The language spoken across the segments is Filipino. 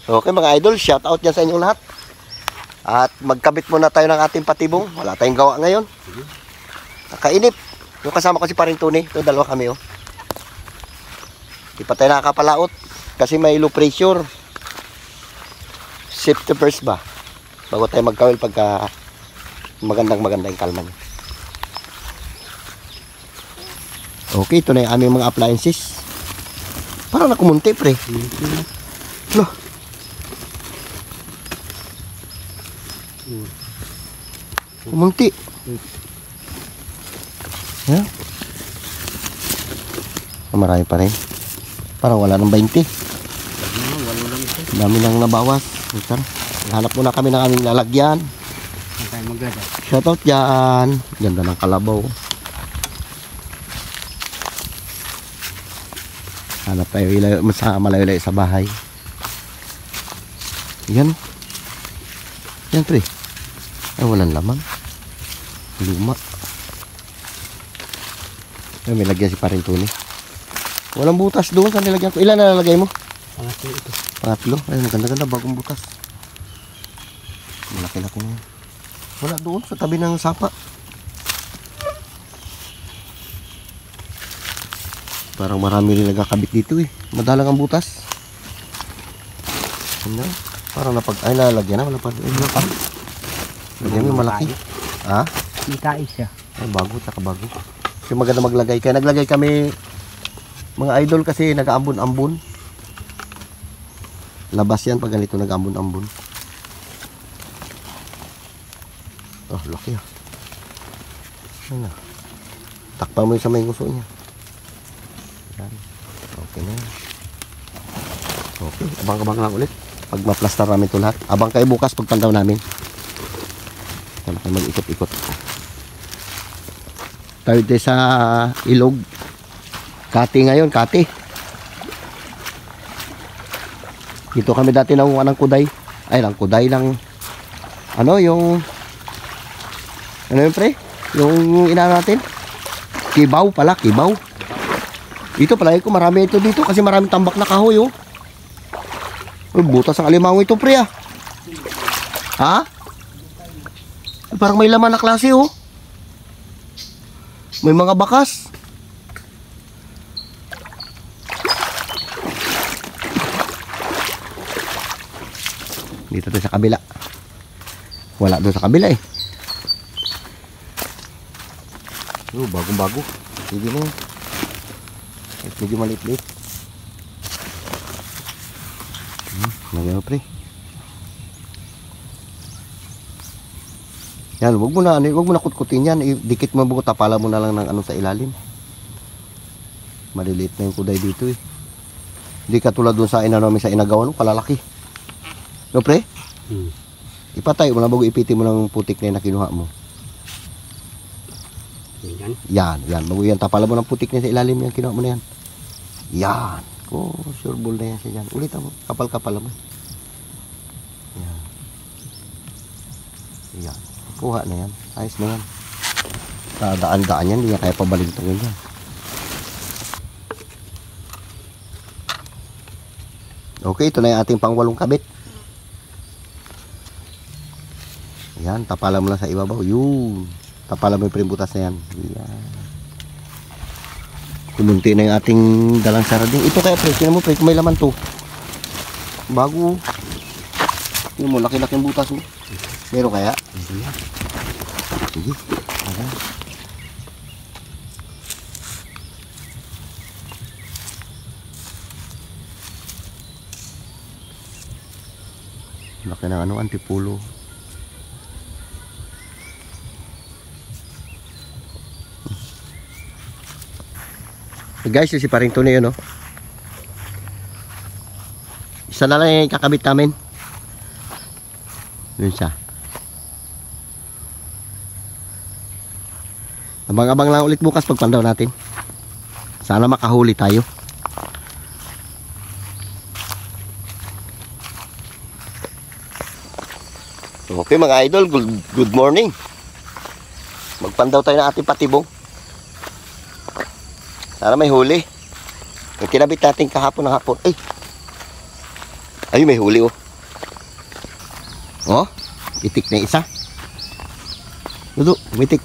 Okay mga idol, shout out dyan sa inyong lahat. At magkabit muna tayo ng ating patibong. Wala tayong gawa ngayon. Nakainip. Yung kasama ko si Paring Tony. Ito, dalawa kami oh. Di pa tayo nakakapalaot. Kasi may low pressure. Safety first ba? Bago tayo magkawil pagka maganda yung kalman. Okay, ito na yung aming mga appliances. Parang nakumunti pre. Loh. Kumunti. Yeah. Marami pa rin. Parang wala ng 20. Dami nang nabawas. Hanap muna kami ng aming lalagyan. Shoutout dyan. Ganda ng kalabaw. Hanap tayo malayo-layo sa bahay. Yan. Yan pre. Ay walang laman. Luma. Ay, may lagyan si Paring Tony. Walang butas doon sa nilagyan ko. Ilan na nalagay mo? Pangatlo ito. Pangatlo? Ay maganda-ganda bagong butas. Malaki-laki na yan. Wala doon sa tabi ng sapa. Parang marami rin nagkakabit dito eh. Madalang ang butas. Ano? Parang ay lalagyan na. Wala pa. Wala pa. Lagyan mo malaki. Ha? Itais siya. Ay bago, tsaka bago. Kasi maganda maglagay. Kaya naglagay kami mga idol kasi nag-aambon-ambon. Labas yan pag ganito nag-aambon-ambon. Oh, laki ah. Ano? Takpan mo yung sa may gusto niya. Yan. Okay na yan. Okay, abang-abang lang ulit. Pag ma-plaster namin ito lahat. Abang kayo bukas pag pandaw namin. Kaya kayo mag-ikot-ikot. Tayo tayo sa ilog. Kati ngayon, kati. Dito kami dati nakuha ng kuday. Ay, lang kuday lang. Ano, yung... Ano yun, pre? Yung inaano natin? Kibaw pala, kibaw. Dito pala ko marami ito dito kasi maraming tambak na kahoy, oh. Butas ang alimango ito, pre, ah. Ha? Parang may laman na klase, oh. May mga bakas. Dito to sa kabila. Wala doon sa kabila eh. Oh, bagong-bago. Sige na. Medyo maliit-liit. Nagyan mo pre. Yan, wag mo na kutkutin yan. Dikit mo buko, tapala mo na lang ng ano sa ilalim. Maliliit na yung kuday dito eh. Hindi katulad doon sa namin sa inagawan, kalalaki. No pre? Ipatay mo na bago ipitin mo ng putik na kinuha mo. Yan. Bago yan, tapala mo ng putik na sa ilalim yan, kinuha mo na yan. Yan. Oh, sure ball na yan siya dyan. Ulit mo, kapal-kapal mo. Yan. Yan. Kuha na yan. Ayos na yan. Daan-daan yan, hindi niya kaya pabalintongin yan. Okay, ito na yung ating pang-walong kabit. Yan, tapala mo lang sa ibabaw. Yun. Tapala mo yung primbutas na yan. Yan. Kumunti na yung ating dalang sarading. Ito kaya pre, tinan mo pre, kung may laman to. Bago. Yun mo, laki-laki yung butas mo. Meron kaya? Sige. Ayan. Laki ng ano, antipulo. Guys, si Paring Tony yun, no? Isa na lang yung kakabit namin. Yun siya. Abang-abang lang ulit bukas pagpandaw natin. Sana makahuli tayo. Okay mga idol, good morning. Magpandaw tayo ng ating patibong. Sana may huli. Yung kinabit natin kahapon ng hapon. Ay! Ayun, may huli oh. Oh, itik na isa. Dudu, umitik.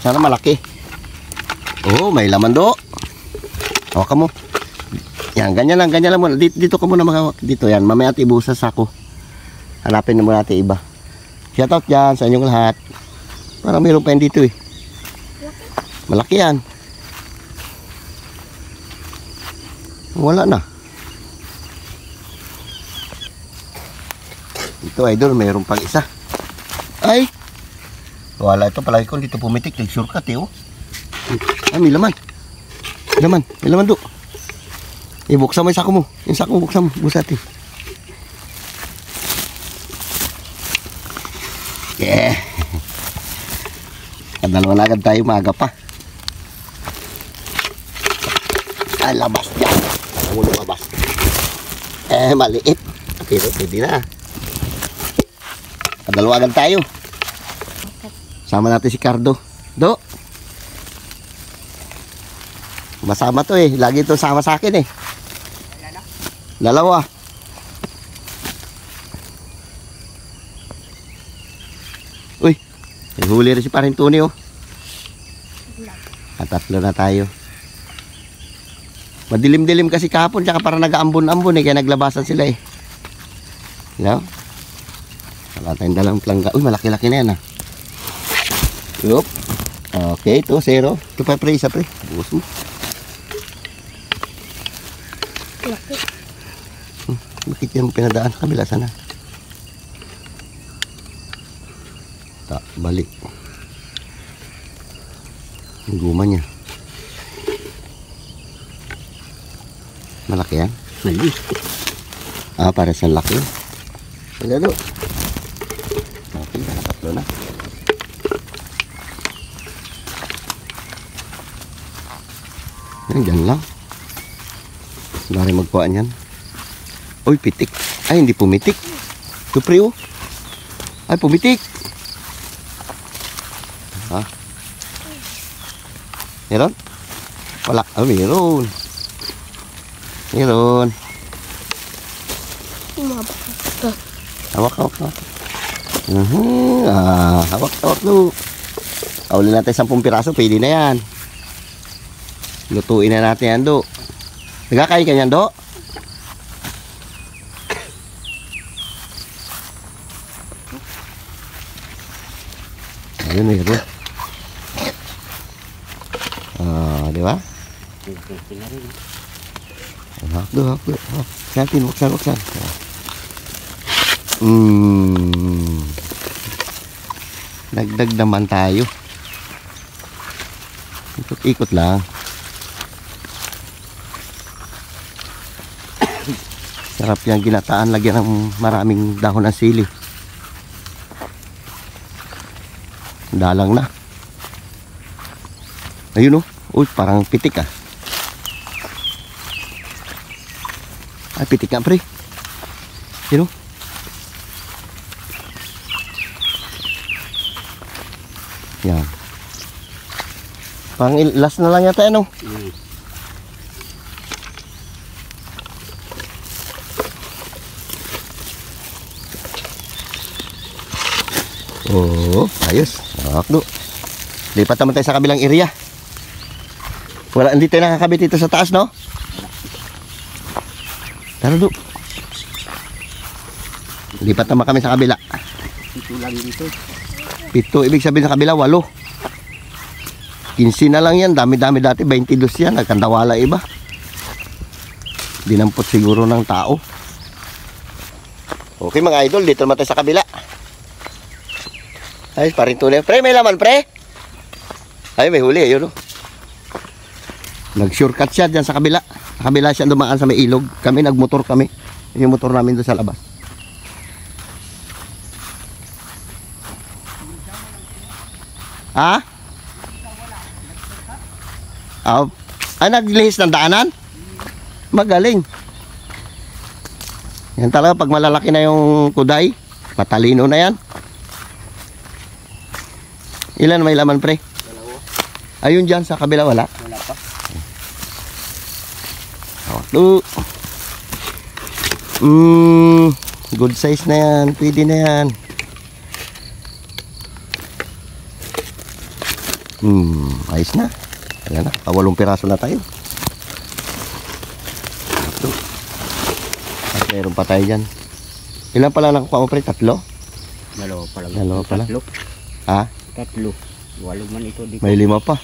Sana malaki. Oh, may laman do. Hawakan mo. Yan, ganyan lang muna. Dito ka muna makahawak. Dito yan, mamaya natin ibusa sa sako. Hanapin na muna natin iba. Shoutout dyan sa inyong lahat. Parang mayroon pa yan dito eh. Malaki yan. Wala na. Ito idol, mayroon pang isa. Ay! Wala ito, palagi ko dito pumitik. Nag-shortcut eh oh. Ay, may laman. May laman do. Buksan mo yung sako mo. Yung sako mo, buksan mo. Busatin. Yeah. Kadalawa na agad tayo, maaga pa. Ay, labas dyan. Alam mo lumabas. Maliit. Pero pwede na. Kadalawa agad tayo. Sama natin si Cardo. Do. Masama to eh. Lagi to sama sa akin eh. Dalawa. Uy. Huli rin si Paring Tony oh. Tatlo na tayo. Madilim-dilim kasi kahapon. Tsaka parang nag-aambon-ambon eh. Kaya naglabasan sila eh. You know? Wala tayong dalang plangga. Uy, malaki-laki na yan ah. Yup. Okay, ito, 0. Ito pa pre, isa pre. Bukas mo. Laki. Bakit yan pinadaan sa kabila sana? Balik. Yung guma niya. Malaki yan? Mali. Para sa laki. Wala do. Okay, nakatatlo na. Diyan lang. Dari magkuhaan yan. Uy, pitik. Ay, hindi pumitik. Ito pre oh. Ay, pumitik. Ha? Meron? Wala. Oh, meron. Meron. Hawak. Hawak lo. Kaulin natin 10 piraso, pwede na yan. Lutuin na natin yan, do. Nagkakain ka yan, do? Ayun, meron. Di ba? Hawak. Buksan. Dagdag naman tayo. Ikot lang. Sarap yan ginataan, lagyan ng maraming dahon ng sili. Dalang na. Ayun oh. Uy, parang pitik ah. Ay, pitik nga pre. Yun oh. Yan. Pang last na lang yata ano. Oh, ayos. Akdo. Lipat naman tayo sa kabilang area. Wala, hindi tayo nakakabit dito sa taas, no? Tara, do. Lipat naman kami sa kabila. 7 lang dito. 7, ibig sabihin sa kabila, 8. 15 na lang yan. Dami-dami dati, 22 yan. Nagkandawala iba. Dinampot siguro ng tao. Okay mga idol, dito naman tayo sa kabila. Ay, Paring Tony. Pre, may laman, pre. Ay, may huli. Ayun, oh. Nag-shortcut siya dyan sa kabila. Sa kabila siya dumaan sa may ilog. Kami, nagmotor kami. Yung motor namin doon sa labas. Ha? Naglihis ng daanan? Magaling. Yan talaga, pag malalaki na yung kuday, matalino na yan. Ilan may laman, pre? Ayun dyan sa kabila wala. Wala pa. Hawak to. Good size na yan. Pwede na yan. Ayos na. Ayan na. 8 piraso na tayo. Ito. At meron pa tayo dyan. Ilan pala nakuha mo pre? 3? Dalawa pa lang. Dalawa pa lang. Tatlo. Ha? 3. 8 man ito dito. May 5 pa.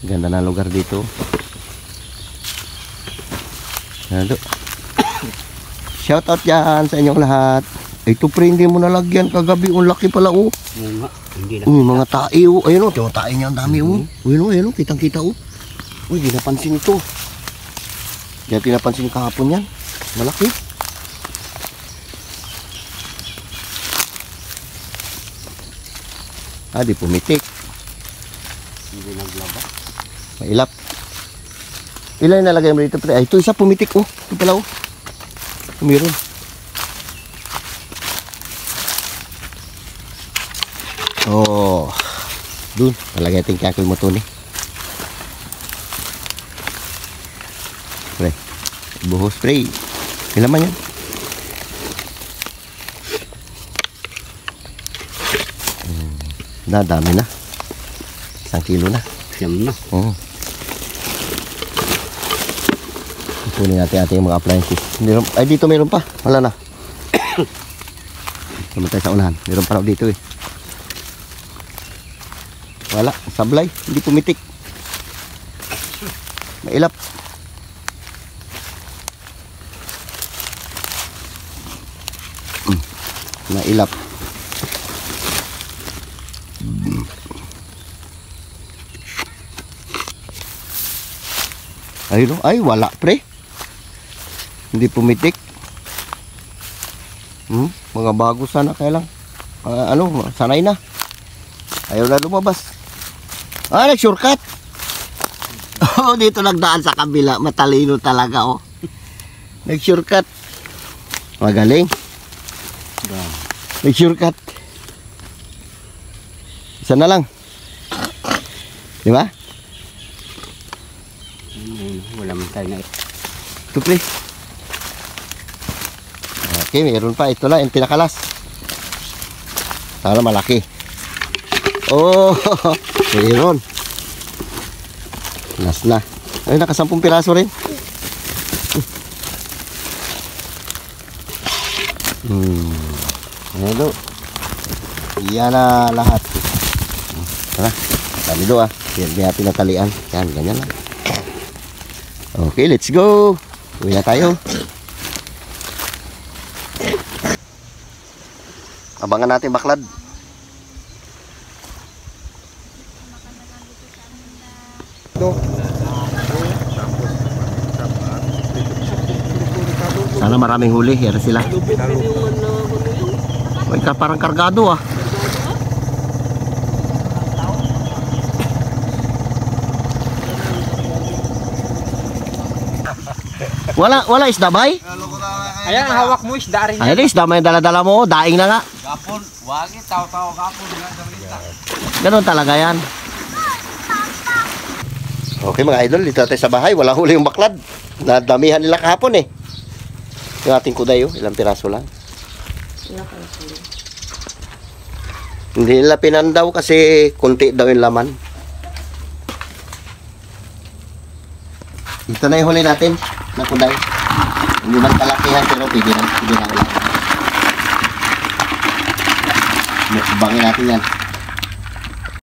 Ganda na lugar dito. Ano? Shout out dyan sa inyong lahat. Ito pre, hindi mo nalagyan kagabi. Ang laki pala oh. Nga, hindi na. Uy, mga tae oh. Ayun oh, tiyo tae niya ang dami oh. Ayun oh, kitang kita oh. Uy, di napansin ito. Di natin napansin kahapon yan. Malaki. Ah, di pumitik. Hindi naglaba. Mailap. Ilan yung nalagay mo dito pre? Ay, ito isa pumitik oh. Ito pala oh. Meron. Oh. Dun. Nalagay natin kakil mo ito ni. Pre. Buhos pre. Ilan man yan? Dami na. 1 kilo na. Siyam na. Oo. Kunin natin ating mga appliances. Meron, ay dito meron pa. Wala na. Naman tayo sa unahan. Meron pa raw dito eh. Wala. Sablay. Hindi pumitik. Mailap. Mailap. Ayun, ay wala pre. Hindi pumitik. Mga bago sana kaya lang. Sanay na. Ayaw na lumabas. Ah, nag-shortcut. Oh, dito nagdaan sa kabila. Matalino talaga oh. Nag-shortcut. Magaling. Nag-shortcut. Isa na lang. Di ba? Wala man tayo na. Ito pre. Okay, meron pa. Ito na, yung pinakalas. Sana malaki. Oh, meron. Last na. Ay, naka 10 piraso rin. Ayan. Yan na lahat. Tara, dami do ah. Yan natin natalian. Yan, ganyan lang. Okay, let's go. Uwi na tayo. Abangan natin baklad. Sana maraming huli. Yan sila. May parang kargado ah. Wala isda bay? Ayan, hawak mo isda rin. Ay, isda may dala-dala mo, daing na nga. Gapon, wagi, tao-tao gapon. Ganun talaga yan. Okay mga idol, dito natin sa bahay. Walang huli yung baklad. Nadamihan nila kahapon eh. Yung ating kuday oh, ilang piraso lang. Hindi nila pinandaw kasi kunti daw yung laman. Ito na yung huli natin na kuday. Hindi man kalakihan pero pwede na ulang. Mukbangin natin yan.